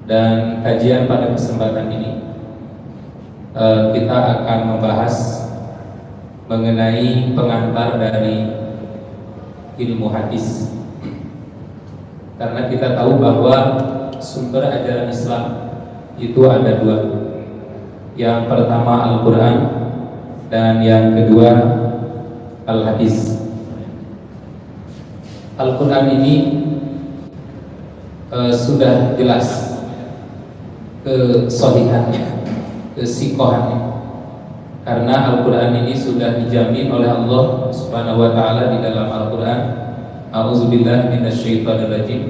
Dan kajian pada kesempatan ini kita akan membahas mengenai pengantar dari ilmu hadis. Karena kita tahu bahwa sumber ajaran Islam itu ada dua. Yang pertama Al-Quran dan yang kedua Al-Hadis. Al-Quran ini sudah jelas kesohihannya, kesikohannya, karena Al-Quran ini sudah dijamin oleh Allah Subhanahu wa Ta'ala di dalam Al-Quran. A'udzubillahi minasyaitonir rajim.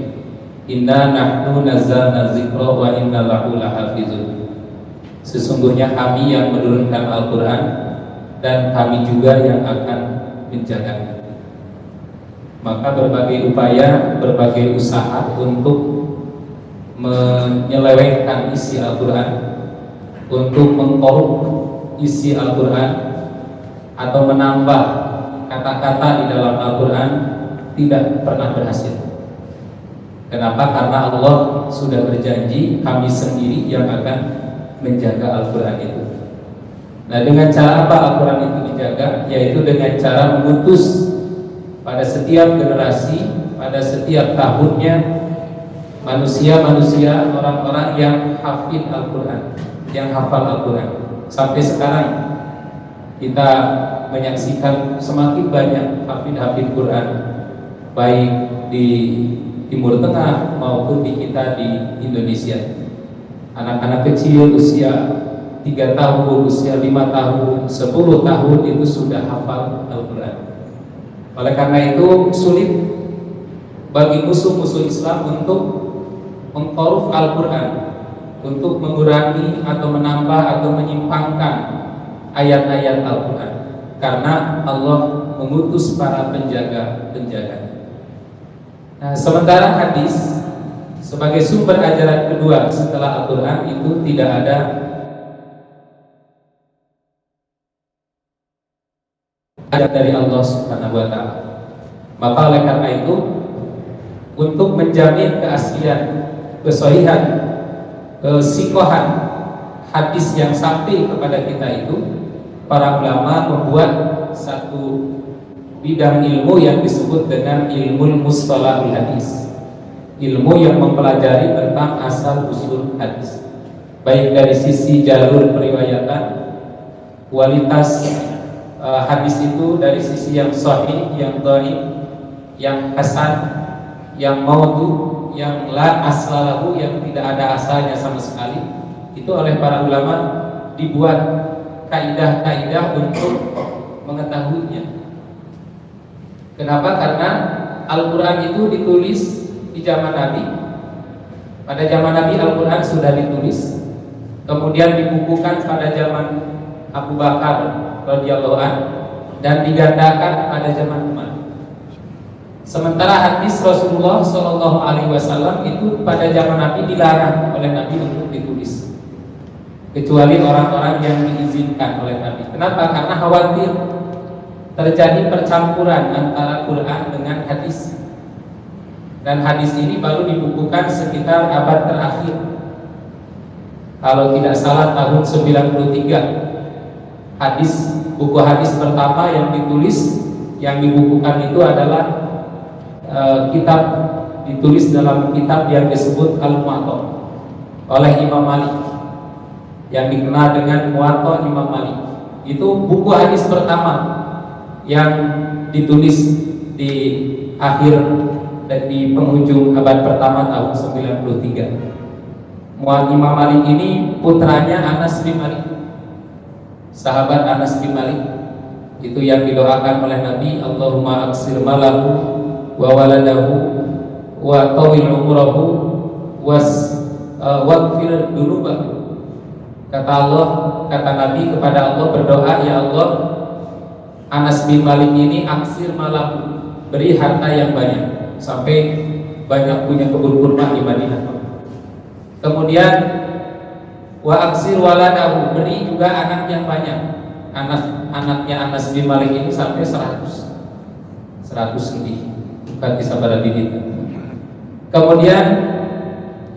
Inna nahnu nazzalna dzikra wa inna lahu lahafizun. Sesungguhnya kami yang menurunkan Al-Quran dan kami juga yang akan menjaganya. Maka berbagai upaya, berbagai usaha untuk menyelewengkan isi Al-Quran, untuk mengkorup isi Al-Quran atau menambah kata-kata di dalam Al-Quran tidak pernah berhasil. Kenapa? Karena Allah sudah berjanji kami sendiri yang akan menjaga Al-Quran itu. Nah, dengan cara apa Al-Quran itu dijaga? Yaitu dengan cara mengutus pada setiap generasi, pada setiap tahunnya manusia-manusia, orang-orang yang hafid Al-Quran, yang hafal Al-Quran. Sampai sekarang kita menyaksikan semakin banyak hafid-hafid Quran, baik di Timur Tengah maupun di kita di Indonesia. Anak-anak kecil usia 3 tahun, usia 5 tahun, 10 tahun itu sudah hafal Al-Quran. Oleh karena itu sulit bagi musuh-musuh Islam untuk mengkoruf Al-Quran, untuk mengurangi atau menambah atau menyimpangkan ayat-ayat Al-Quran, karena Allah mengutus para penjaga-penjaga. Nah, sementara hadis sebagai sumber ajaran kedua setelah Al-Quran itu tidak ada ayat dari Allah Subhanahu wa Ta'ala. Maka oleh karena itu, untuk menjamin keaslian, kesohihan, kesikohan hadis yang sampai kepada kita itu, para ulama membuat satu bidang ilmu yang disebut dengan ilmu mustalahul hadis, ilmu yang mempelajari tentang asal usul hadis, baik dari sisi jalur periwayatan, kualitas hadis itu dari sisi yang sahih, yang dhaif, yang hasan, yang maudhu, yang la aslalahu, yang tidak ada asalnya sama sekali. Itu oleh para ulama dibuat kaidah-kaidah untuk mengetahuinya. Kenapa? Karena Al-Quran itu ditulis di zaman Nabi. Pada zaman Nabi Al-Quran sudah ditulis, kemudian dibukukan pada zaman Abu Bakar radhiyallahu anhu dan digandakan pada zaman Umar. Sementara hadis Rasulullah Shallallahu Alaihi Wasallam itu pada zaman Nabi dilarang oleh Nabi untuk ditulis, kecuali orang-orang yang diizinkan oleh Nabi. Kenapa? Karena khawatir terjadi percampuran antara Quran dengan hadis. Dan hadis ini baru dibukukan sekitar abad terakhir, kalau tidak salah tahun 93. Buku hadis pertama yang ditulis, yang dibukukan itu adalah kitab, ditulis dalam kitab yang disebut Al-Muwatta oleh Imam Malik, yang dikenal dengan Muwatta Imam Malik. Itu buku hadis pertama yang ditulis di akhir dan di penghujung abad pertama tahun 93. Imam Malik ini putranya Anas bin Malik, sahabat Anas bin Malik, itu yang didoakan oleh Nabi, Allahumma aksir malahu wa waladahu wa tawil umurahu waqfir dunubahu. Kata Allah, kata Nabi kepada Allah, berdoa, ya Allah, Anas bin Malik ini aksir malahu, beri harta yang banyak sampai banyak punya kebun kurma di Madinah. Kemudian wa aksir waladahu, beri juga anak yang banyak. Anaknya Anas bin Malik ini sampai 100 lebih, bukan kisah pada bibit. Kemudian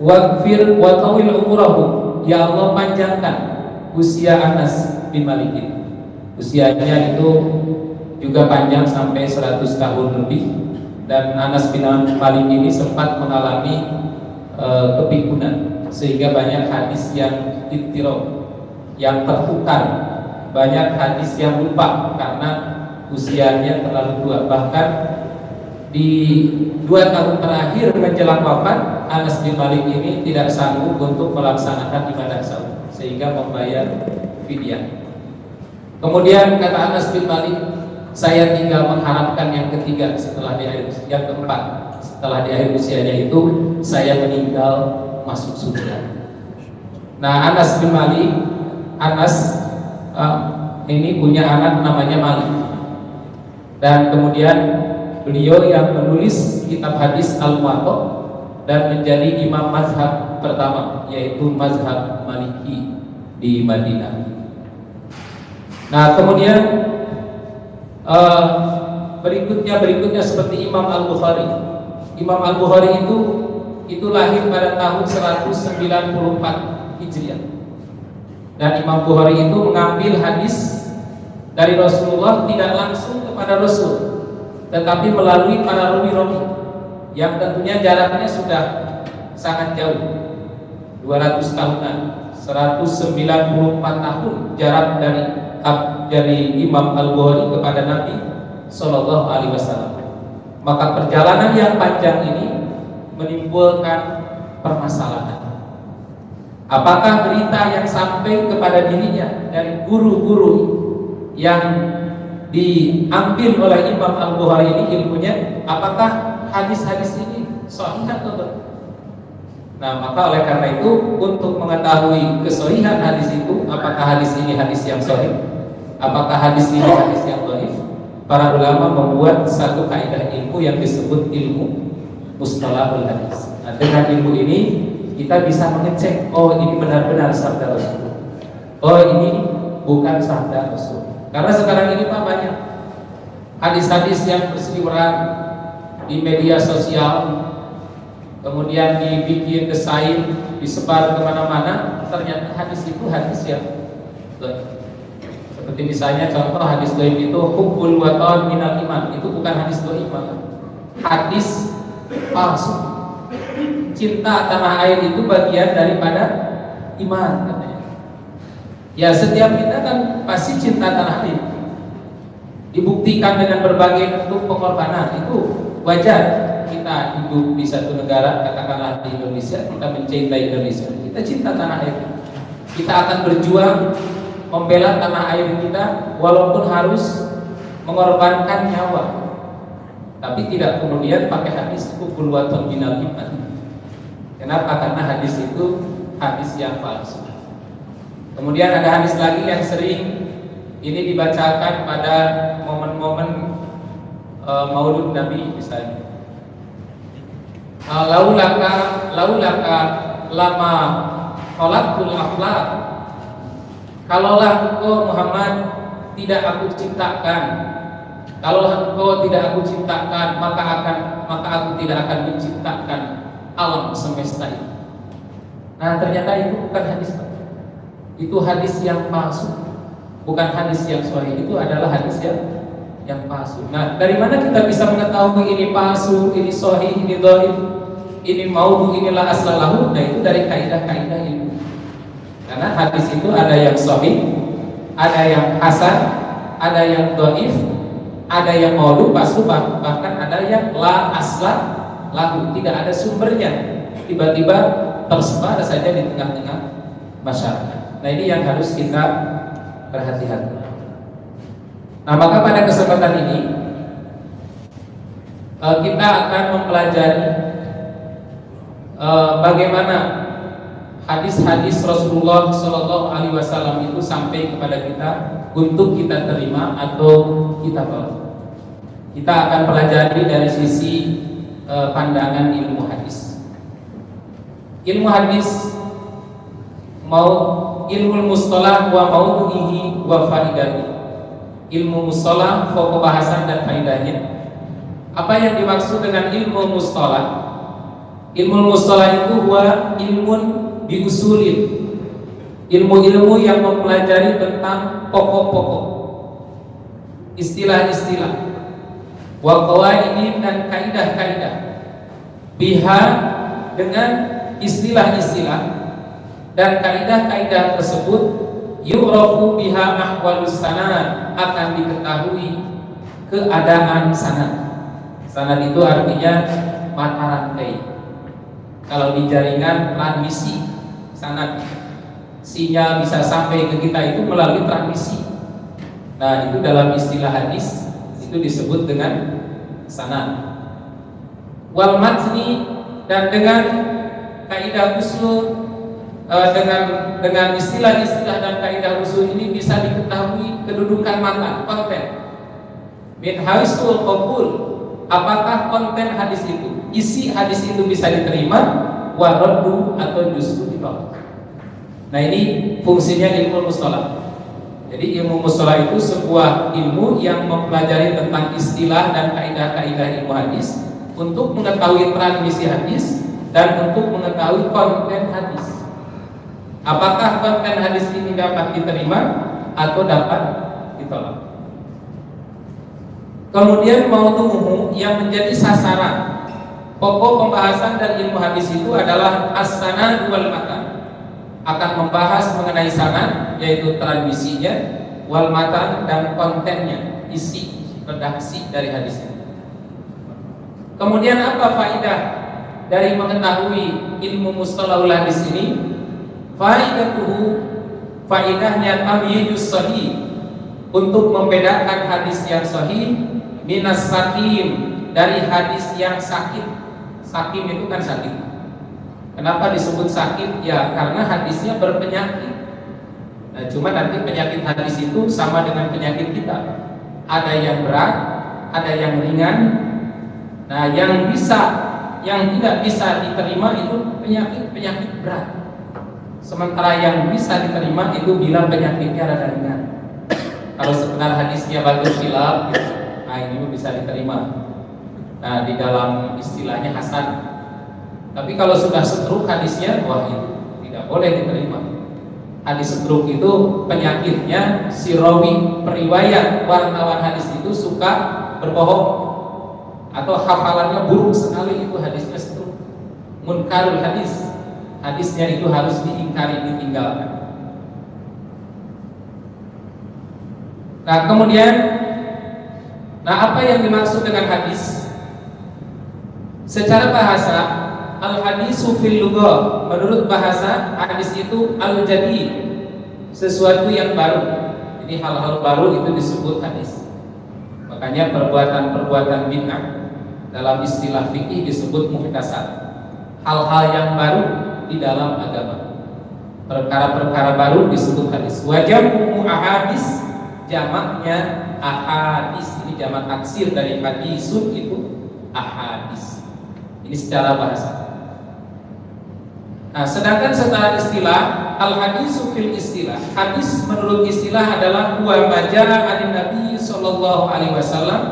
waghfir wa tawil umurahu, ya Allah panjangkan usia Anas bin Malik ini. Usianya itu juga panjang sampai 100 tahun lebih, dan Anas bin Malik ini sempat mengalami kepikunan sehingga banyak hadis yang ittirab, yang tertukar, banyak hadis yang lupa karena usianya terlalu tua. Bahkan di 2 tahun terakhir menjelang wafat, Anas bin Malik ini tidak sanggup untuk melaksanakan ibadah saum sehingga membayar fidyah. Kemudian kata Anas bin Malik, saya tinggal mengharapkan yang ketiga setelah di akhir, yang keempat setelah di akhir usianya itu saya meninggal masuk surga. Nah, Anas bin Malik, ini punya anak namanya Malik, dan kemudian beliau yang menulis kitab hadis Al-Muwatta dan menjadi imam mazhab pertama, yaitu mazhab Maliki di Madinah. Nah, kemudian berikutnya seperti Imam Al-Bukhari. Imam Al-Bukhari itu lahir pada tahun 194 Hijriah. Dan Imam Bukhari itu mengambil hadis dari Rasulullah tidak langsung kepada Rasul, tetapi melalui para rawi-rawi yang tentunya jaraknya sudah sangat jauh, 200 tahunan, 194 tahun jarak dari Imam Al-Bukhari kepada Nabi Sallallahu Alaihi Wasallam. Maka perjalanan yang panjang ini menimbulkan permasalahan. Apakah berita yang sampai kepada dirinya dari guru-guru yang diambil oleh Imam Al-Bukhari ini ilmunya, apakah hadis-hadis ini sahih atau tidak? Nah, maka oleh karena itu, untuk mengetahui kesahihan hadis itu, apakah hadis ini hadis yang sahih, apakah hadis ini hadis yang dhaif, para ulama membuat satu kaidah ilmu yang disebut ilmu mustalahul hadis. Nah, dengan ilmu ini kita bisa mengecek, oh ini benar-benar sabda Rasul, oh ini bukan sabda Rasul. Karena sekarang ini Pak, banyak hadis-hadis yang berseliweran di media sosial, kemudian dibikin desain, disebar kemana-mana. Ternyata hadis itu hadis yang dhaif. Seperti misalnya contoh hadis dhaif itu hubbul watan minal iman, itu bukan hadis dhaif, hadis palsu. Cinta tanah air itu bagian daripada iman, katanya. Ya, setiap kita kan pasti cinta tanah air, dibuktikan dengan berbagai bentuk pengorbanan. Itu wajar. Kita hidup di satu negara, katakanlah di Indonesia, kita mencintai Indonesia, kita cinta tanah air, kita akan berjuang membela tanah air kita walaupun harus mengorbankan nyawa. Tapi tidak kemudian pakai hadis hubbul watan minal iman. Kenapa? Karena hadis itu hadis yang palsu. Kemudian ada hadis lagi yang sering ini dibacakan pada momen-momen Maulud Nabi misalnya. Laulaka lama khalaqtul aflaq. Kalaulah engkau Muhammad tidak aku ciptakan, kalaulah engkau tidak aku ciptakan, maka aku tidak akan menciptakan alam semesta ini. Nah, ternyata itu bukan hadis, Pak. Itu hadis yang palsu, bukan hadis yang sahih. Itu adalah hadis yang palsu. Nah, dari mana kita bisa mengetahui ini palsu, ini sahih, ini dhaif, ini maudhu, inilah aslalahu? Nah, itu dari kaidah-kaidah ilmu. Karena hadis itu ada yang sahih, ada yang hasan, ada yang dhaif, ada yang maudhu, palsu, bahkan ada yang la asla lahu, tidak ada sumbernya, tiba-tiba tersebar saja di tengah-tengah masyarakat. Nah, ini yang harus kita berhati-hati. Nah, maka pada kesempatan ini kita akan mempelajari bagaimana hadis-hadis Rasulullah Shallallahu Alaihi Wasallam itu sampai kepada kita untuk kita terima atau kita tolak. Kita akan pelajari dari sisi pandangan ilmu hadis. Ilmu hadis mau ilmu mustalah wa maudhu'ihi wa faidati. Ilmu mustalah, pokok bahasan dan faidahnya. Apa yang dimaksud dengan ilmu mustalah? Ilmu mustalah itu huwa ilmun biusulin, ilmu-ilmu yang mempelajari tentang pokok-pokok, istilah-istilah, wa qawaidin dan kaidah-kaidah, biha dengan istilah-istilah dan kaidah-kaidah tersebut yu'rafu biha ahwalus sanad, akan diketahui keadaan sanad. Sanad itu artinya mata rantai. Kalau di jaringan transmisi sanad, sinyal bisa sampai ke kita itu melalui transmisi. Nah, itu dalam istilah hadis itu disebut dengan sanad. Wal matni, dan dengan kaidah usul, dengan istilah-istilah dan kaidah usul ini bisa diketahui kedudukan matan, konten. Min haisul qabul, apakah konten hadis itu, isi hadis itu bisa diterima, wa raddu atau justru ditolak. Nah, ini fungsinya ilmu mustalah. Jadi ilmu mustalah itu sebuah ilmu yang mempelajari tentang istilah dan kaidah-kaidah ilmu hadis untuk mengetahui transmisi hadis dan untuk mengetahui konten hadis. Apakah konten hadis ini dapat diterima atau dapat ditolak. Kemudian maudhu'uhu, yang menjadi sasaran pokok pembahasan dari ilmu hadis itu adalah as-sanad wal matan, akan membahas mengenai sanad yaitu transmisinya, wal matan dan kontennya, isi redaksi dari hadis itu. Kemudian apa faedah dari mengetahui ilmu mustalahul hadis ini? Faedahnya tamyizus sahih, untuk membedakan hadis yang sahih minas sakim, dari hadis yang sakit. Sakim itu kan sakit. Kenapa disebut sakit? Ya karena hadisnya berpenyakit. Nah, cuma nanti penyakit hadis itu sama dengan penyakit kita. Ada yang berat, ada yang ringan. Nah, yang tidak bisa diterima itu penyakit berat. Sementara yang bisa diterima itu bila penyakitnya rada ringan. Kalau sekedar hadisnya bagus hilal, nah ini bisa diterima. Nah, di dalam istilahnya hasan. Tapi kalau sudah stroke hadisnya, wah itu tidak boleh diterima. Hadis stroke itu penyakitnya si rawi, periwayat wartawan hadis itu suka berbohong atau hafalannya buruk sekali, itu hadisnya stroke. Munkarul hadis, hadisnya itu harus diingkari, ditinggalkan. Nah, kemudian, apa yang dimaksud dengan hadis? Secara bahasa, al-hadisu fil lughah, menurut bahasa, hadis itu al-jadid, sesuatu yang baru. Jadi hal-hal baru itu disebut hadis. Makanya perbuatan-perbuatan bid'ah dalam istilah fikih disebut muhdatsat. Hal-hal yang baru di dalam agama, perkara-perkara baru disebut hadis. Wajamu ahadis, jamaknya ahadis. Ini jamak taksir dari hadisun, itu ahadis. Ini secara bahasa. Nah, sedangkan secara istilah, al-hadisu fil istilah, hadis menurut istilah adalah huwa majaa an Nabi sallallahu alaihi wasallam,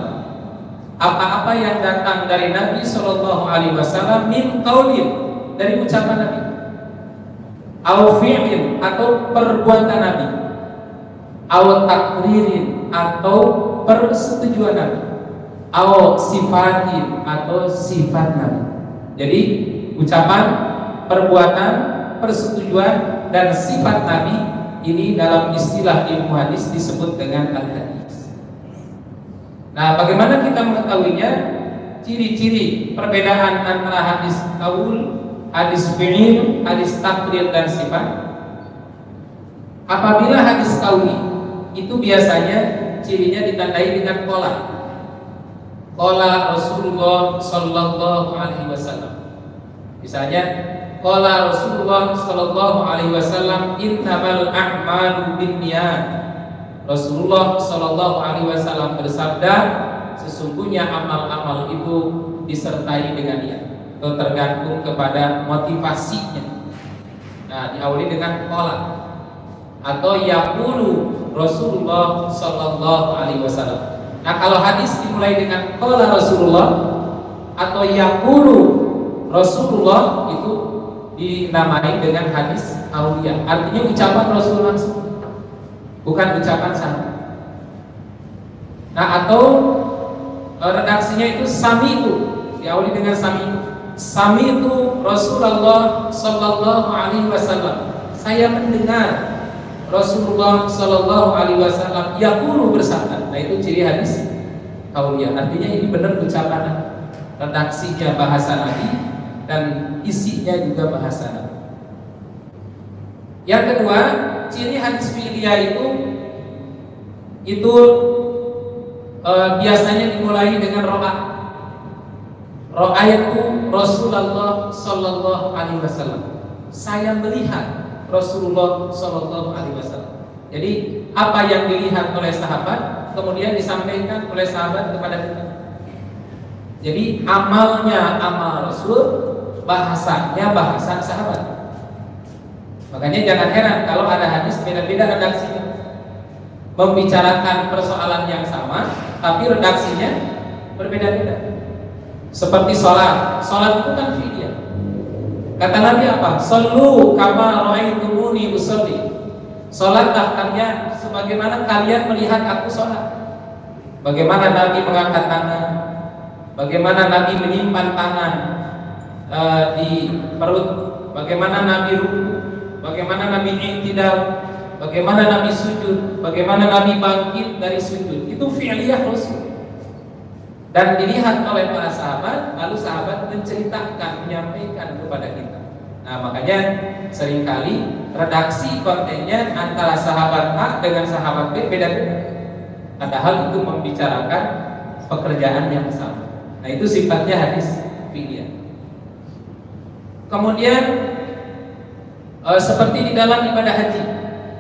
apa-apa yang datang dari Nabi sallallahu alaihi wasallam, min qaulin, dari ucapan Nabi, au fi'lin, atau perbuatan Nabi, au takririn, atau persetujuan Nabi, au sifatin, atau sifat Nabi. Jadi ucapan, perbuatan, persetujuan, dan sifat Nabi ini dalam istilah ilmu hadis disebut dengan al-hadis. Nah, bagaimana kita mengetahuinya? Ciri-ciri perbedaan antara hadis qaul, hadis fi'il, hadis takrir, dan sifat. Apabila hadis qauli itu biasanya cirinya ditandai dengan qala. Qala Rasulullah sallallahu alaihi wasallam. Misalnya qala Rasulullah sallallahu alaihi wasallam, innamal a'malu binniyat. Rasulullah sallallahu alaihi wasallam bersabda, sesungguhnya amal-amal itu disertai dengan niat, atau tergantung kepada motivasinya. Nah, diawali dengan qala atau yaqulu Rasulullah sallallahu alaihi wasallam. Nah, kalau hadis dimulai dengan qala Rasulullah atau yaqulu Rasulullah itu dinamai dengan hadis aulia, artinya ucapan Rasul langsung, bukan ucapan sahabat. Nah, atau redaksinya itu sami itu diawali dengan sami itu Rasulullah Sallallahu Alaihi Wasallam, saya mendengar Rasulullah Sallallahu Alaihi Wasallam yaqulu bersabda. Nah, itu ciri hadis aulia, artinya ini benar ucapan, redaksinya bahasa Nabi dan isinya juga bahasa Nabi. Yang kedua, ciri hadis fi'liyah itu biasanya dimulai dengan ro'a. Ro'a itu Rasulullah Sallallahu Alaihi Wasallam, saya melihat Rasulullah Sallallahu Alaihi Wasallam. Jadi apa yang dilihat oleh sahabat kemudian disampaikan oleh sahabat kepada kita. Jadi amalnya amal Rasul, bahasanya bahasa sahabat. Makanya jangan heran kalau ada hadis beda-beda redaksinya, membicarakan persoalan yang sama tapi redaksinya berbeda-beda. Seperti sholat itu kan fi'liyah. Kata Nabi apa? Shallu kama ra'aitumuni usolli. Sholatlah kalian sebagaimana kalian melihat aku sholat. Bagaimana Nabi mengangkat tangan, bagaimana Nabi menyimpan tangan di perut, bagaimana Nabi ruku, bagaimana Nabi i'tidal, bagaimana Nabi sujud, bagaimana Nabi bangkit dari sujud. Itu fi'liyah Rasul. Dan dilihat oleh para sahabat, lalu sahabat menceritakan, menyampaikan kepada kita. Nah, makanya seringkali redaksi kontennya antara sahabat A dengan sahabat B beda-beda, padahal itu membicarakan pekerjaan yang sama. Nah, itu sifatnya hadis fi'liyah. Kemudian seperti di dalam ibadah haji.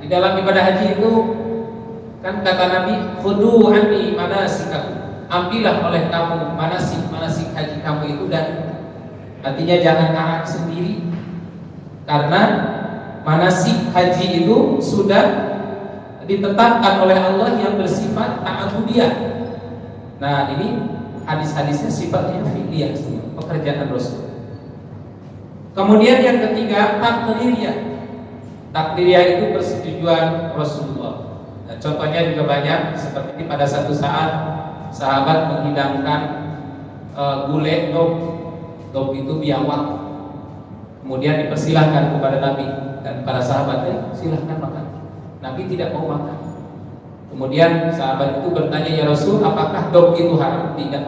Di dalam ibadah haji itu kan kata Nabi, "Khudu anni manasikakum." Ambillah oleh kamu manasik haji kamu itu, dan artinya jangan arang sendiri, karena manasik haji itu sudah ditetapkan oleh Allah yang bersifat ta'abudiyah. Nah, ini hadis-hadisnya sifatnya fi'liyah, pekerjaan Rasul. Kemudian yang ketiga, takdiriyah. Takdiriyah itu persetujuan Rasulullah. Nah, contohnya juga banyak, seperti pada satu saat sahabat menghidangkan gulai dog itu biawak, kemudian dipersilahkan kepada Nabi dan para sahabatnya, silahkan makan. Nabi tidak mau makan. Kemudian sahabat itu bertanya, ya Rasul, apakah dog itu haram? Tidak,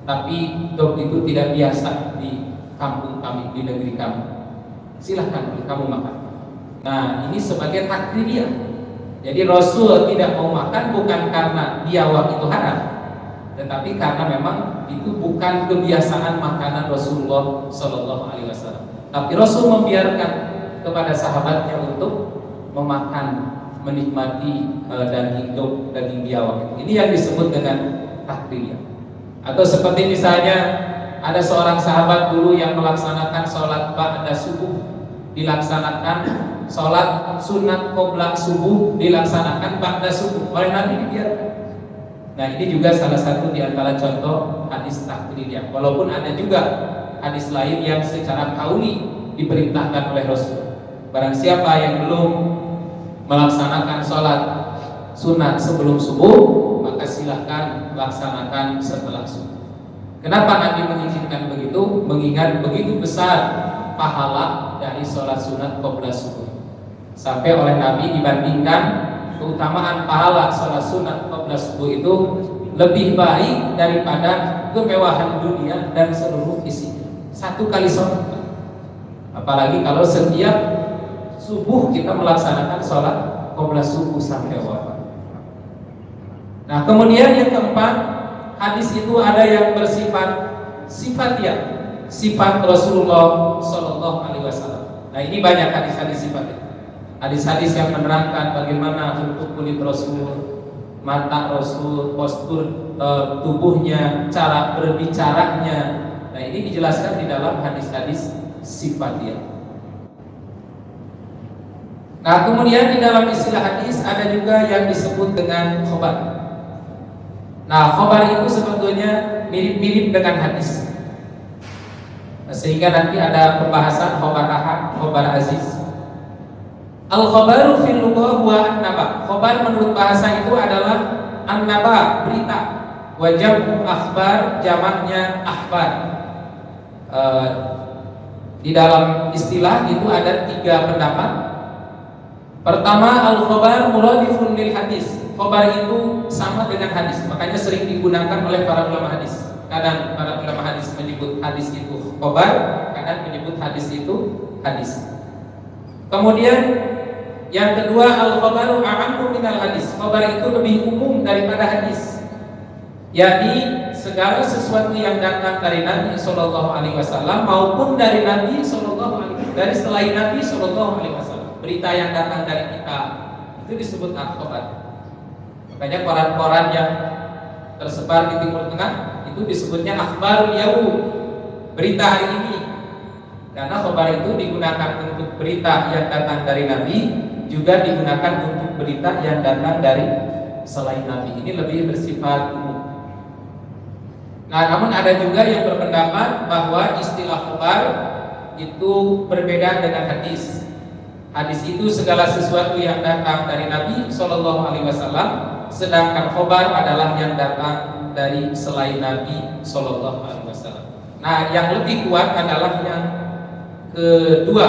tapi dog itu tidak biasa di kampung kami, di negeri kami, silahkan kamu makan. Nah, ini sebagai takdiriyah. Jadi Rasul tidak mau makan bukan karena biawak itu haram, tetapi karena memang itu bukan kebiasaan makanan Rasulullah Sallallahu Alaihi Wasallam. Tapi Rasul membiarkan kepada sahabatnya untuk memakan, menikmati daging biawak. Ini yang disebut dengan takdiriyah. Atau seperti misalnya ada seorang sahabat dulu yang melaksanakan sholat ba'da subuh, dilaksanakan sholat sunat qoblak subuh, dilaksanakan ba'da subuh, oleh Nabi dibiarkan. Nah, ini juga salah satu di antara contoh hadis takdiriyah. Walaupun ada juga hadis lain yang secara kauli diperintahkan oleh Rasul. Barang siapa yang belum melaksanakan sholat sunat sebelum subuh, maka silahkan laksanakan setelah subuh. Kenapa Nabi mengizinkan begitu? Mengingat begitu besar pahala dari sholat sunat qabla subuh. Sampai oleh Nabi dibandingkan keutamaan pahala sholat sunat qabla subuh itu lebih baik daripada kemewahan dunia dan seluruh isinya. Satu kali sholat, apalagi kalau setiap subuh kita melaksanakan sholat qabla subuh sampai wafat. Nah, kemudian yang keempat, hadis itu ada yang bersifat sifatiyah, sifat Rasulullah Sallallahu Alaihi Wasallam. Nah, ini banyak hadis-hadis sifatnya. Hadis-hadis yang menerangkan bagaimana bentuk kulit Rasul, mata Rasul, postur tubuhnya, cara berbicaranya. Nah, ini dijelaskan di dalam hadis-hadis sifatiyah. Nah, kemudian di dalam istilah hadis ada juga yang disebut dengan khobar. Nah, khobar itu sebetulnya mirip-mirip dengan hadis. sehingga nanti ada pembahasan khobar ahad, khobar aziz. Al-khobaru fil lughah huwa an-naba. Khobar menurut bahasa itu adalah an-naba, berita. Wa jam'u akhbar, jamaknya akhbar. Di dalam istilah itu ada 3 pendapat. Pertama, al-khobar muradifun lil hadis. Khobar itu sama dengan hadis, makanya sering digunakan oleh para ulama hadis. Kadang para ulama hadis menyebut hadis itu khobar, kadang menyebut hadis itu hadis. Kemudian yang kedua, al-khobaru a'ammu minal hadis. Khobar itu lebih umum daripada hadis, yakni segala sesuatu yang datang dari Nabi SAW maupun dari Nabi SAW, dari selain Nabi SAW. Berita yang datang dari kita itu disebut al-khobar. Makanya koran-koran yang tersebar di Timur Tengah itu disebutnya akhbarul yaum, berita hari ini. Karena khobar itu digunakan untuk berita yang datang dari Nabi, juga digunakan untuk berita yang datang dari selain Nabi. Ini lebih bersifat umum. Nah, namun ada juga yang berpendapat bahwa istilah khobar itu berbeda dengan hadis. Hadis itu segala sesuatu yang datang dari Nabi SAW, sedangkan khobar adalah yang datang dari selain Nabi SAW. Nah, yang lebih kuat adalah yang kedua,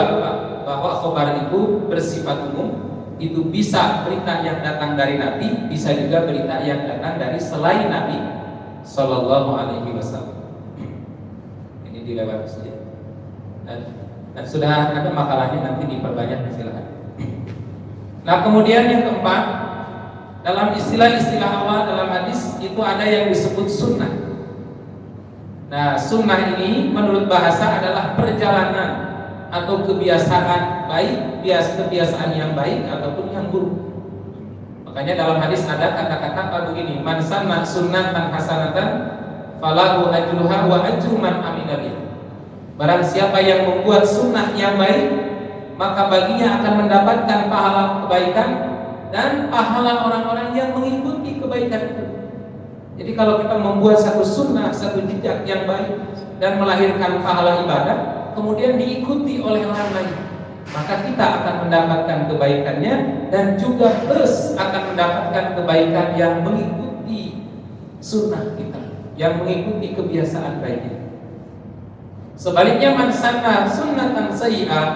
bahwa khobar itu bersifat umum, itu bisa berita yang datang dari Nabi, bisa juga berita yang datang dari selain Nabi Sallallahu Alaihi Wasallam. Ini dilewati saja. Dan sudah ada makalahnya, nanti diperbanyak, silakan. Nah, kemudian yang keempat, dalam istilah-istilah awal dalam hadis itu ada yang disebut sunnah. Nah, sunnah ini menurut bahasa adalah perjalanan atau kebiasaan baik, kebiasaan yang baik ataupun yang buruk. Makanya dalam hadis ada kata-kata begini, man sanna sunnatan hasanatan falahu ajruha wa ajru man amila biha. Barang siapa yang membuat sunnah yang baik, maka baginya akan mendapatkan pahala kebaikan dan pahala orang-orang yang mengikuti kebaikan itu. Jadi kalau kita membuat satu sunnah, satu jejak yang baik dan melahirkan pahala ibadah, kemudian diikuti oleh orang lain, maka kita akan mendapatkan kebaikannya dan juga terus akan mendapatkan kebaikan yang mengikuti sunnah kita, yang mengikuti kebiasaan baiknya. Sebaliknya, man sanna sunnatan sayyi'ah,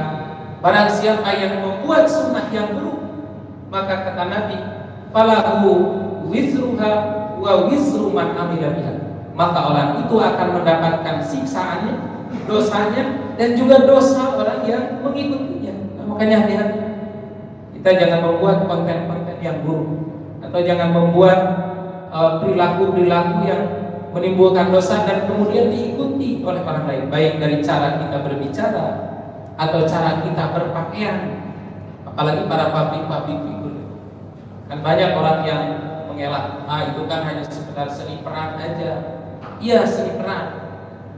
barang siapa yang membuat sunnah yang buruk, maka kata Nabi, falahu wizruha wa wizru man amila biha, maka orang itu akan mendapatkan siksaannya, dosanya, dan juga dosa orang yang mengikutinya. Nah, makanya hati-hati, kita jangan membuat konten-konten yang buruk, atau jangan membuat perilaku-perilaku yang menimbulkan dosa dan kemudian diikuti oleh orang lain, baik dari cara kita berbicara atau cara kita berpakaian. Apalagi para public figure, kan banyak orang yang mengelak, itu kan hanya sekedar seni peran aja. Iya, seni peran.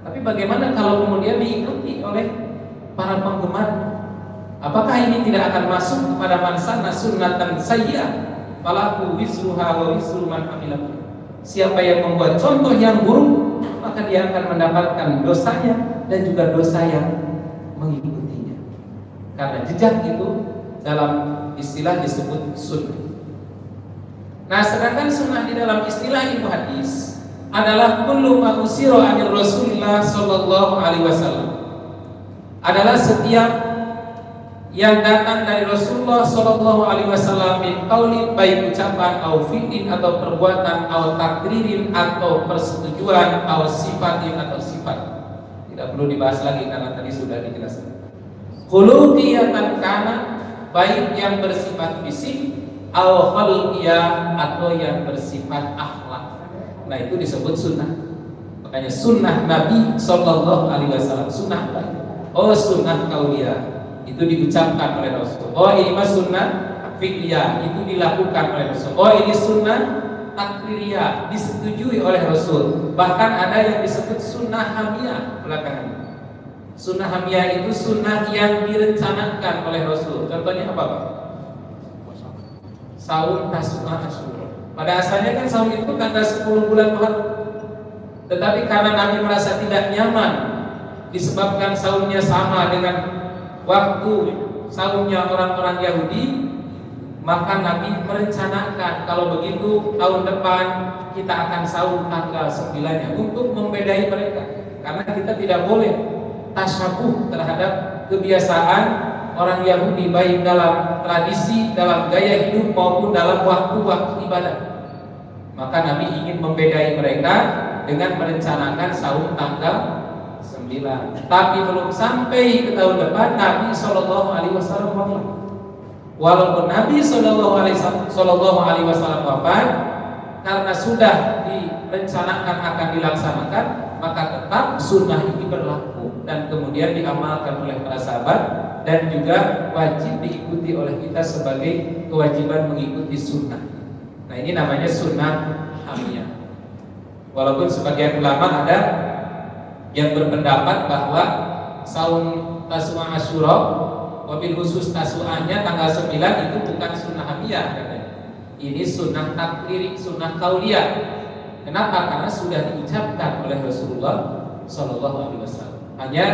Tapi bagaimana kalau kemudian diikuti oleh para penggemar? Apakah ini tidak akan masuk kepada man sanna sunnatan sayyi'ah falahu wizruha wa wizru man amila biha? Siapa yang membuat contoh yang buruk, maka dia akan mendapatkan dosanya dan juga dosa yang mengikutinya. Karena jejak itu dalam istilah disebut sunnah. Nah, sedangkan sunnah di dalam istilah ilmu hadis adalah kullu ma usira anir Rasulillah sallallahu alaihi wasallam, adalah setiap yang datang dari Rasulullah sallallahu alaihi wasallam min qaulin, baik ucapan atau fi'lin atau perbuatan atau takririn atau persetujuan atau sifatin atau sifat. Tidak perlu dibahas lagi karena tadi sudah dijelaskan. Khuluqiyatan kana, baik yang bersifat fisik atau khalqiyah atau yang bersifat akhlak. Nah, itu disebut sunnah. Makanya sunnah Nabi sallallahu alaihi wasallam, sunnah baik. Oh, sunnah qauliyah, itu diucapkan oleh Rasul. Oh, ini mah sunnah fi'liyah, itu dilakukan oleh Rasul. Oh, ini sunnah takririyah, disetujui oleh Rasul. Bahkan ada yang disebut sunnah hamiyah belakangan. Sunnah hamiyah itu sunnah yang direncanakan oleh Rasul. Contohnya apa, Pak? Saum, Tasu'ah, Asyura. Pada asalnya kan saum itu tanggal 10 bulan Muharram. Tetapi karena Nabi merasa tidak nyaman disebabkan saumnya sama dengan waktu saumnya orang-orang Yahudi, maka Nabi merencanakan kalau begitu tahun depan kita akan saum tanggal 9-nya untuk membedai mereka, karena kita tidak boleh tasyabuh terhadap kebiasaan orang Yahudi, baik dalam tradisi, dalam gaya hidup maupun dalam waktu-waktu ibadah. Maka Nabi ingin membedai mereka dengan merencanakan saum tanggal 9. Tapi belum sampai ke tahun depan Nabi SAW wafat. Walaupun Nabi SAW wafat, karena sudah direncanakan akan dilaksanakan, maka tetap sunnah ini berlaku dan kemudian diamalkan oleh para sahabat, dan juga wajib diikuti oleh kita sebagai kewajiban mengikuti sunnah. Nah, ini namanya sunnah hamiyah. Walaupun sebagian ulama ada yang berpendapat bahwa saum Tasu'a Asyura, wabil khusus Tasu'anya tanggal 9 itu bukan sunnah hamiyah katanya. Ini sunnah takriri, sunnah qauliyah. Kenapa? Karena sudah diucapkan oleh Rasulullah SAW. Hanya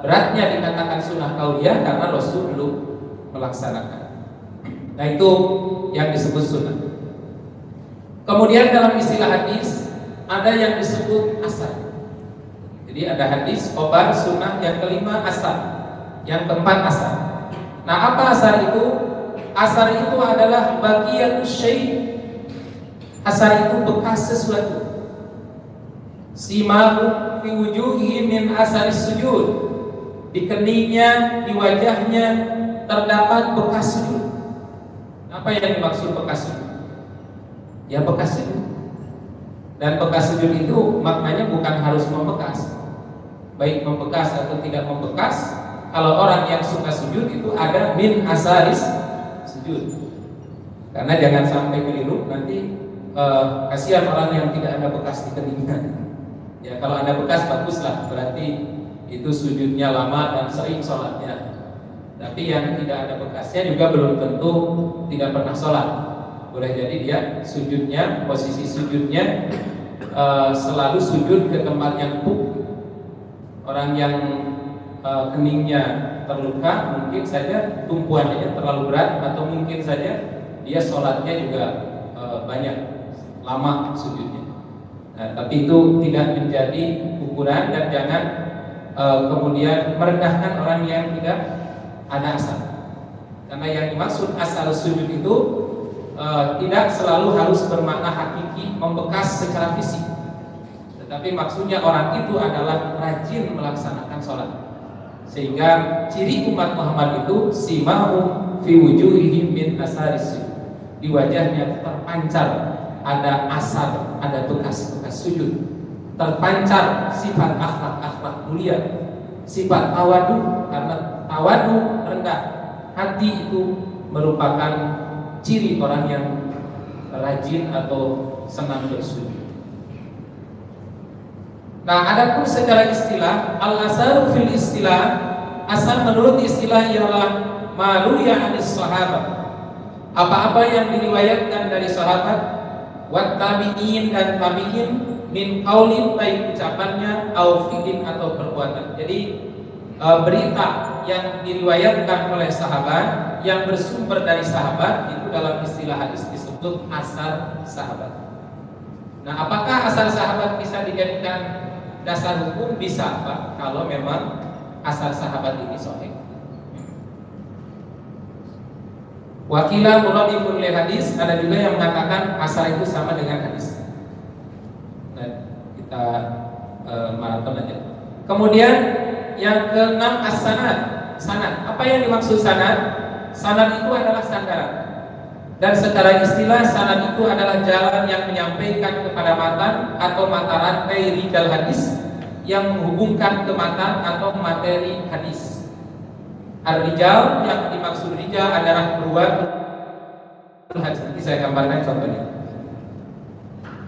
beratnya dikatakan sunnah qauliyah karena Rasul belum melaksanakan. Nah, itu yang disebut sunnah. Kemudian dalam istilah hadis ada yang disebut asar. Jadi ada hadis khobar sunnah, yang kelima asar, yang keempat asar. Nah, apa asar itu? Asar itu adalah bagian syai'. Asar itu bekas sesuatu. Simahu fi wujuhi min asar sujud. Di keningnya, di wajahnya terdapat bekas sujud. Apa yang dimaksud bekas sujud? Ya, bekas sujud. Dan bekas sujud itu maknanya bukan harus membekas, baik membekas atau tidak membekas. Kalau orang yang suka sujud itu ada min asaris sujud. Karena jangan sampai keliru nanti, kasihan orang yang tidak ada bekas di keningnya. Ya, kalau ada bekas baguslah, berarti itu sujudnya lama dan sering sholatnya. Tapi yang tidak ada bekasnya juga belum tentu tidak pernah sholat. Boleh jadi dia sujudnya, posisi sujudnya selalu sujud ke tempat yang empuk. Orang yang keningnya terluka, mungkin saja tumpuannya terlalu berat, atau mungkin saja dia sholatnya juga banyak lama sujudnya. Nah, tapi itu tidak menjadi ukuran, dan jangan kemudian merendahkan orang yang tidak ada asal. Karena yang dimaksud asal sujud itu tidak selalu harus bermakna hakiki membekas secara fisik, tetapi maksudnya orang itu adalah rajin melaksanakan sholat, sehingga ciri umat Muhammad itu simahu fi wujuhihim min asaris sujud. Di wajahnya terpancar ada asar, ada bekas-bekas sujud, terpancar sifat akhlak mulia, sifat tawadu, karena tawadu rendah hati itu merupakan ciri orang yang rajin atau senang bersujud. Nah, adapun secara istilah, al-asaru fil istilah, asar menurut istilah ialah maruya anis sahabat, apa-apa yang diriwayatkan dari sahabat, wat tabi'in dan tabi'in, min qaulin, baik ucapannya, au fi'lin atau perbuatan. Jadi berita yang diriwayatkan oleh sahabat, yang bersumber dari sahabat, itu dalam istilah hadis disebut asar sahabat. Nah, apakah asar sahabat bisa dijadikan dasar hukum? Bisa, Pak, kalau memang asar sahabat ini sahih. Wakilah muradifun li hadis, ada juga yang mengatakan asar itu sama dengan hadis. Nah, kita maraton aja. Kemudian yang keenam as-sanad. Sanad. Apa yang dimaksud sanad? Sanad itu adalah sandaran. Dan secara istilah sanad itu adalah jalan yang menyampaikan kepada matan atau mata rantai rijal hadis, yang menghubungkan ke matan atau materi hadis. Ar-rijal, yang dimaksud rijal adalah keluar hadis. Nanti saya gambarkan contohnya.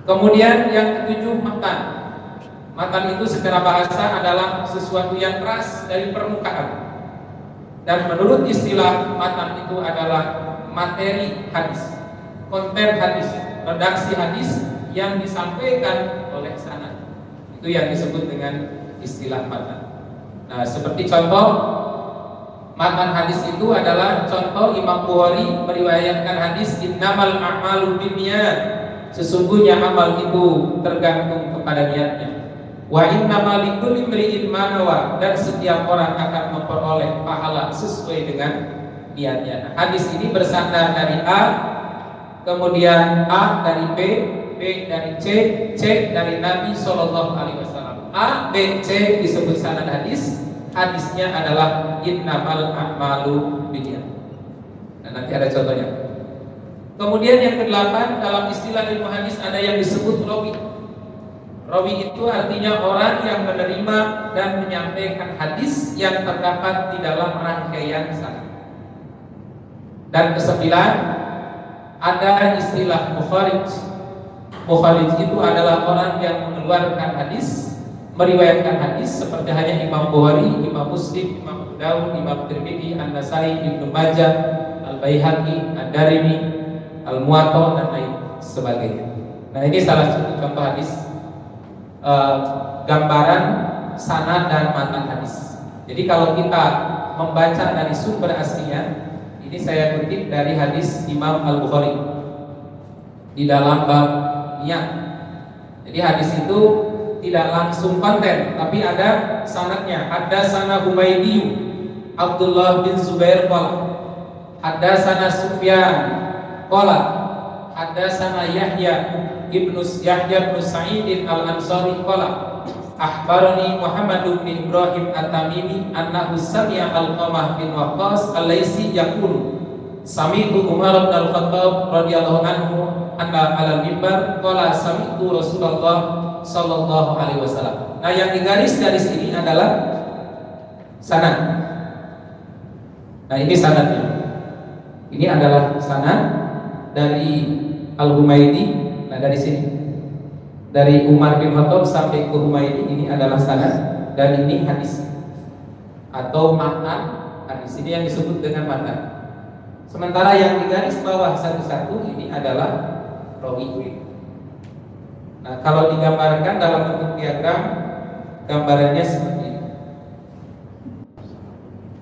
Kemudian yang ketujuh, matan. Matan itu secara bahasa adalah sesuatu yang keras dari permukaan. Dan menurut istilah, matan itu adalah materi hadis, konten hadis, redaksi hadis yang disampaikan oleh sanad. Itu yang disebut dengan istilah matan. Nah, seperti contoh matan hadis itu adalah contoh Imam Bukhari meriwayatkan hadis innamal a'malu binniyat, sesungguhnya amal itu tergantung kepada niatnya. Wa innamal likulli imri'in ma nawa, dan setiap orang akan memperoleh pahala sesuai dengan niatnya. Nah, hadis ini bersandar dari A, kemudian A dari B, B dari C, C dari Nabi Shallallahu Alaihi Wasallam. A, B, C disebut sanad hadis. Hadisnya adalah innamal a'malu binniyat. Nah, nanti ada contohnya. Kemudian yang kedelapan, dalam istilah ilmu hadis ada yang disebut rawi. Rawi itu artinya orang yang menerima dan menyampaikan hadis yang terdapat di dalam rangkaian sanad. Dan kesembilan, ada istilah mukharij. Mukharij itu adalah orang yang mengeluarkan hadis, meriwayatkan hadis seperti hanya Imam Bukhari, Imam Muslim, Imam Abu Dawud, Imam Tirmidzi, An-Nasai, Ibnu Majah, Al-Baihaqi, Ad-Darimi, Al-Muwatta dan lain sebagainya. Nah, ini salah satu contoh hadis, gambaran sanad dan matan hadis. Jadi kalau kita membaca dari sumber aslinya, ini saya kutip dari hadis Imam Al-Bukhari di dalam bab niat. Jadi hadis itu tidak langsung konten, tapi ada sanadnya. Haddatsana Humaydi Abdullah bin Zubair qala haddatsana Sufyan qala haddatsana Yahya bin Sa'id Al-Ansari qala akhbarani Muhammad bin Ibrahim At-Tamimi annahu sami'a Al-Qamah bin Waqqas Al-Laisi yaqulu sami'tu Umar bin Al-Khattab radhiyallahu anhu anna 'ala mimbar qala sami'tu Rasulullah sallallahu alaihi wasallam. Nah, yang digaris-garis ini adalah sanad. Nah, ini sanadnya. Ini adalah sanad dari Al-Humaydi. Nah, dari sini, dari Umar bin Khattab sampai ke Humaydi, ini adalah sanad, dan ini hadis atau matan hadis. Ini yang disebut dengan matan. Sementara yang digaris bawah satu-satu ini adalah rawi. Nah, kalau digambarkan dalam bentuk diagram, gambarannya seperti ini.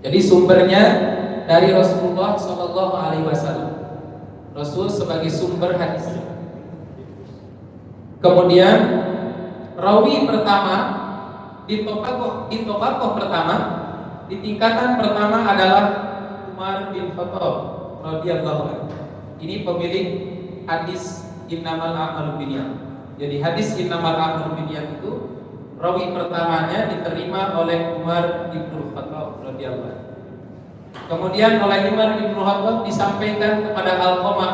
Jadi sumbernya dari Rasulullah Shallallahu Alaihi Wasallam. Rasul sebagai sumber hadis. Kemudian rawi pertama di topakoh pertama, di tingkatan pertama adalah Umar bin Khattab radhiyallahu anhu. Ini pemilik hadis innamal a'malu binniyat. Jadi hadis innamal a'malu binniyat itu rawi pertamanya diterima oleh Umar bin Khattab radhiyallahu anhu. Kemudian oleh Umar bin Khattab disampaikan kepada Al-Qamah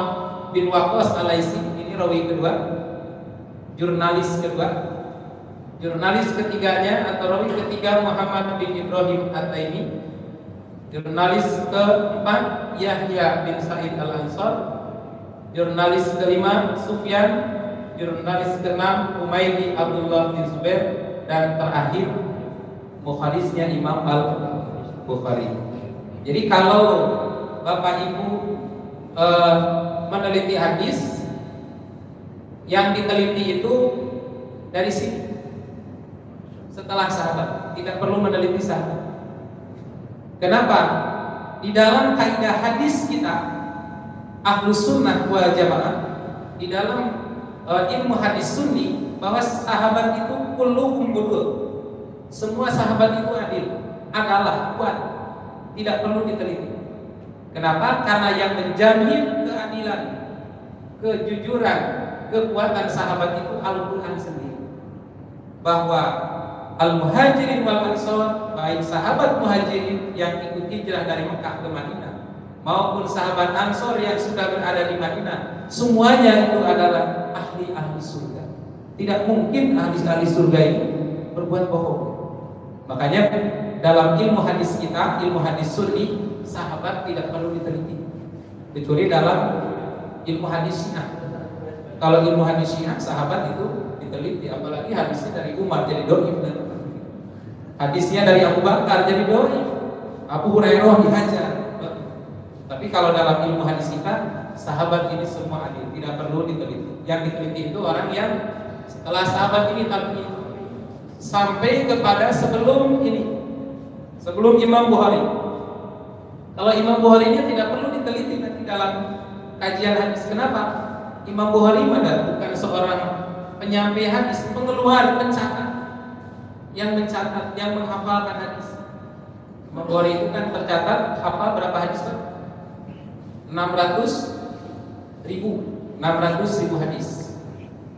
bin Waqqas Al-Laisi. Ini rawi kedua. Jurnalis kedua, jurnalis ketiganya atau rawi ketiga Muhammad bin Ibrahim At-Taimi, jurnalis keempat Yahya bin Sa'id Al-Ansar, jurnalis kelima Sufyan, jurnalis keenam Humaydi Abdullah bin Zubair, dan terakhir mukharisnya Imam Al-Bukhari. Jadi kalau Bapak Ibu meneliti hadis, yang diteliti itu dari sini. Setelah sahabat, tidak perlu meneliti sahabat. Kenapa? Di dalam kaidah hadis kita, Ahlus Sunnah wal Jamaah, di dalam ilmu hadis sunni, bahwa sahabat itu kulluhum udul. Semua sahabat itu adil, adalah kuat, tidak perlu diteliti. Kenapa? Karena yang menjamin keadilan, kejujuran, kekuatan sahabat itu Al-Quran sendiri. Bahwa Al-Muhajirin wal Ansor, baik sahabat Muhajirin yang ikut hijrah dari Mekah ke Madinah maupun sahabat Ansor yang sudah berada di Madinah, semuanya itu adalah ahli-ahli surga. Tidak mungkin ahli-ahli surga ini berbuat bohong. Makanya dalam ilmu hadis kita, ilmu hadis sunni, sahabat tidak perlu diteliti, kecuali dalam ilmu hadis Syiah. Kalau ilmu hadis Syiah, sahabat itu diteliti, apalagi hadisnya dari Umar jadi dhaif, hadisnya dari Abu Bakar jadi dhaif, Abu Hurairah dihajar. Tapi kalau dalam ilmu hadis kita, sahabat ini semua adil, tidak perlu diteliti. Yang diteliti itu orang yang setelah sahabat ini tabi'in, sampai kepada sebelum Imam Bukhari. Kalau Imam Bukhari ini tidak perlu diteliti nanti dalam kajian hadis. Kenapa? Imam Bukhari bukan seorang penyampai hadis, pengeluar, pencatat, yang mencatat, yang menghafalkan hadis. Imam Bukhari itu kan tercatat hafal berapa hadis, Pak? 600.000 hadis.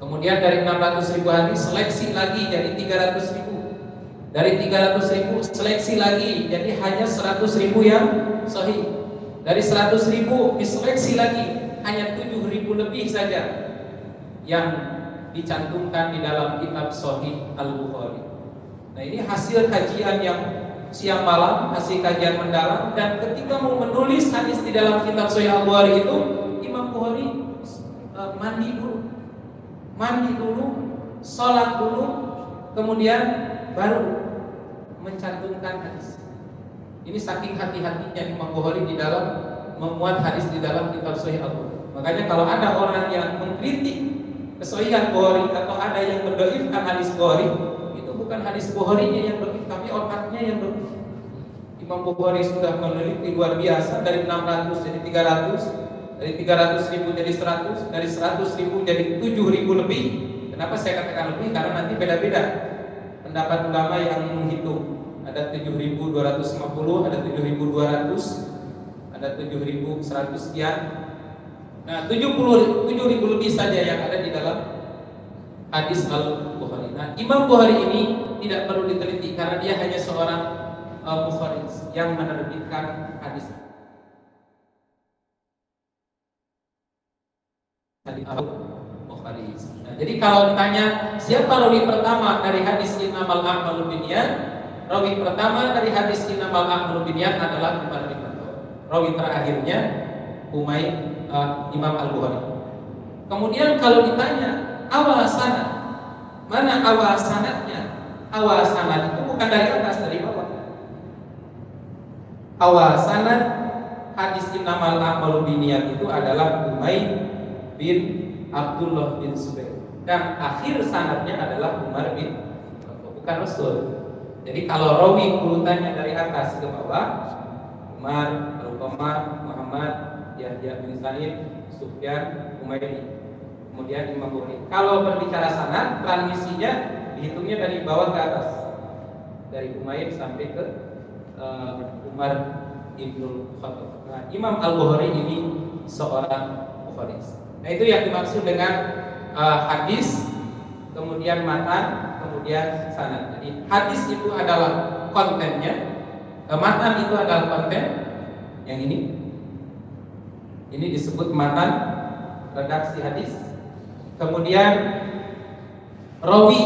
Kemudian dari 600.000 hadis seleksi lagi jadi 300.000. Dari 300.000 seleksi lagi jadi hanya 100.000 yang sahih. Dari 100.000 diseleksi lagi hanya 7.000 lebih saja yang dicantumkan di dalam kitab Sahih Al-Bukhari. Nah, ini hasil kajian yang siang malam, hasil kajian mendalam, dan ketika mau menulis hadis di dalam kitab Sahih Al-Bukhari itu, Imam Bukhari mandi dulu, sholat dulu, kemudian baru mencantumkan hadis. Ini saking hati-hatinya Imam Bukhari di dalam memuat hadis di dalam kitab Sahih Al-Bukhari. Makanya kalau ada orang yang mengkritik kesahihan Bukhari atau ada yang mendoifkan hadis Bukhari, bukan hadis Bukhari-nya yang doif, tapi otaknya yang doif. Imam Bukhari sudah meneliti luar biasa, dari 600 jadi 300, dari 300.000 jadi 100, dari 100.000 jadi 7.000 lebih. Kenapa saya katakan lebih? Karena nanti beda-beda pendapat ulama yang menghitung. Ada 7.250, ada 7.200, ada 7.100 sekian. Nah, 7.000 lebih saja yang ada di dalam hadis Al-Bukhari. Nah, Imam Bukhari ini tidak perlu diteliti karena dia hanya seorang Bukhari yang menerbitkan hadis Al-Bukhari. Nah, jadi kalau ditanya siapa rawi pertama dari hadis Innamal A'malu Binniyat, rawi pertama dari hadis Innamal A'malu Binniyat adalah Umar bin Khattab. Rawi terakhirnya Imam Al-Bukhari. Kemudian kalau ditanya awal sanad, mana awal sanadnya? Awal sanad itu bukan dari atas, dari bawah. Awal sanad hadis Innamal A'malu Binniyat itu adalah Umayyah bin Abdullah bin Zubair, dan akhir sanadnya adalah Umar bin Khattab, bukan Rasul. Jadi kalau rawi urutannya dari atas ke bawah, Umar, Al-Qamar, Muhammad, Yahya bin Sa'id, Sufyan, Umayyah, kemudian Imam Bukhari. Kalau berbicara sanad, transmisinya dihitungnya dari bawah ke atas, dari Umayyah sampai ke Umar ibn Khattab. Nah, Imam Al-Bukhari ini seorang Bukhari. Nah, itu yang dimaksud dengan hadis, kemudian matan, kemudian sanad. Jadi hadis itu adalah kontennya, matan itu adalah konten. Yang ini disebut matan, redaksi hadis. Kemudian rawi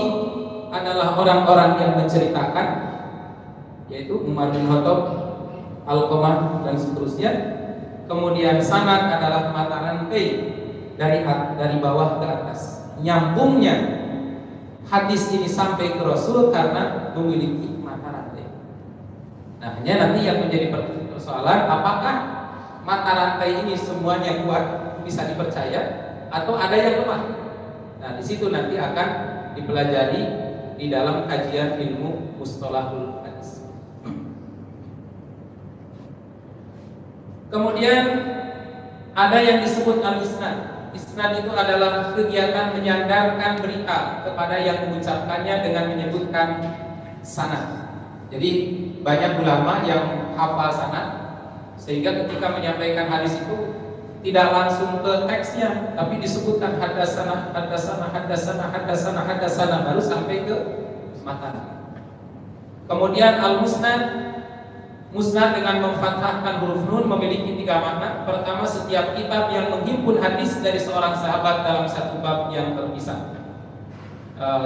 adalah orang-orang yang menceritakan, yaitu Umar bin Khattab, Al-Qamah, dan seterusnya. Kemudian sanad adalah mata rantai dari bawah ke atas. Nyambungnya hadis ini sampai ke Rasul karena memiliki mata rantai. Nah, hanya nanti yang menjadi persoalan, apakah mata rantai ini semuanya kuat, bisa dipercaya, atau ada yang lemah? Nah, di situ nanti akan dipelajari di dalam kajian ilmu mustalahul hadis. Kemudian ada yang disebut al-isnad. Isnad itu adalah kegiatan menyandarkan berita kepada yang mengucapkannya dengan menyebutkan sanad. Jadi banyak ulama yang hafal sanad, sehingga ketika menyampaikan hadis itu tidak langsung ke teksnya, tapi disebutkan hadasana, hadasana, hadasana, hadasana, hadasana, baru sampai ke matan. Kemudian al-musnad, musnad dengan memfathahkan huruf nun memiliki 3 makna. Pertama, setiap kitab yang menghimpun hadis dari seorang sahabat dalam satu bab yang terpisah.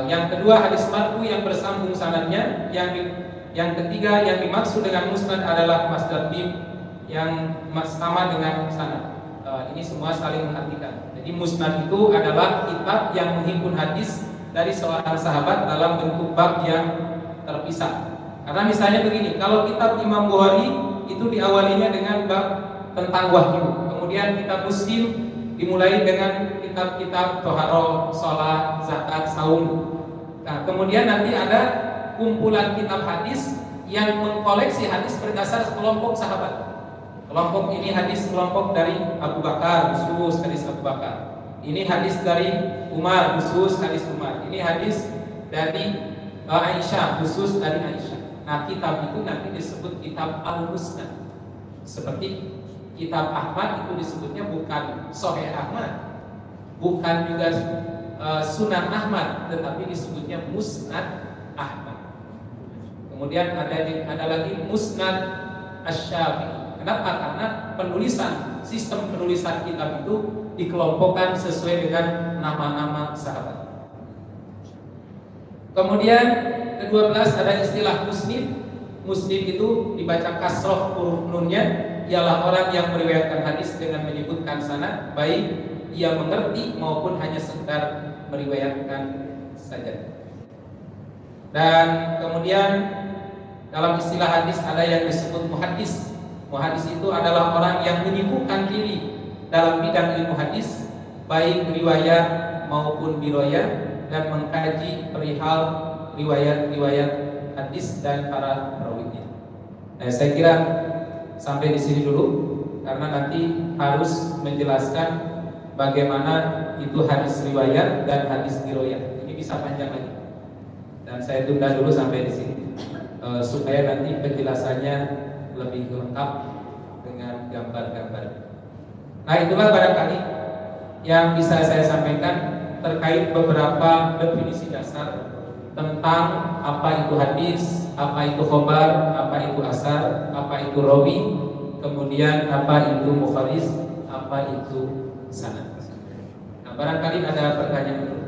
Yang kedua, hadis marfu yang bersambung sanadnya. Yang ketiga, yang dimaksud dengan musnad adalah masdar mim yang sama dengan sanad. Ini semua saling mengartikan. Jadi musnad itu adalah kitab yang menghimpun hadis dari seorang sahabat dalam bentuk bab yang terpisah. Karena misalnya begini, kalau kitab Imam Bukhari itu diawalinya dengan bab tentang wahyu, kemudian kitab Muslim dimulai dengan kitab-kitab toharo, sholat, zakat, saum. Nah, kemudian nanti ada kumpulan kitab hadis yang mengkoleksi hadis berdasar kelompok sahabat. Kelompok ini hadis kelompok dari Abu Bakar, khusus hadis Abu Bakar. Ini hadis dari Umar, khusus hadis Umar. Ini hadis dari Aisyah, khusus dari Aisyah. Nah, kitab itu nanti disebut kitab Al-Musnad. Seperti kitab Ahmad itu disebutnya bukan Sahih Ahmad, bukan juga Sunan Ahmad, tetapi disebutnya Musnad Ahmad. Kemudian ada lagi Musnad Asy-Syafi'i. Kenapa? Karena sistem penulisan kitab itu dikelompokkan sesuai dengan nama-nama sahabat. Kemudian ke-12 ada istilah musnid. Musnid itu dibaca kasroh huruf nunnya, ialah orang yang meriwayatkan hadis dengan menyebutkan sanad, baik ia mengerti maupun hanya sekedar meriwayatkan saja. Dan kemudian dalam istilah hadis ada yang disebut muhaddis. Muhaddis itu adalah orang yang menyibukkan diri dalam bidang ilmu hadis, baik riwayat maupun diroyah, dan mengkaji perihal riwayat-riwayat hadis dan para perawinya. Nah, saya kira sampai di sini dulu, karena nanti harus menjelaskan bagaimana itu hadis riwayat dan hadis diroyah. Ini bisa panjang lagi, dan saya tunda dulu sampai di sini supaya nanti penjelasannya lebih lengkap dengan gambar-gambar. Nah, itulah barangkali yang bisa saya sampaikan terkait beberapa definisi dasar tentang apa itu hadis, apa itu khobar, apa itu asar, apa itu rawi, kemudian apa itu mukharis, apa itu sanad. Nah, barangkali ada pertanyaan.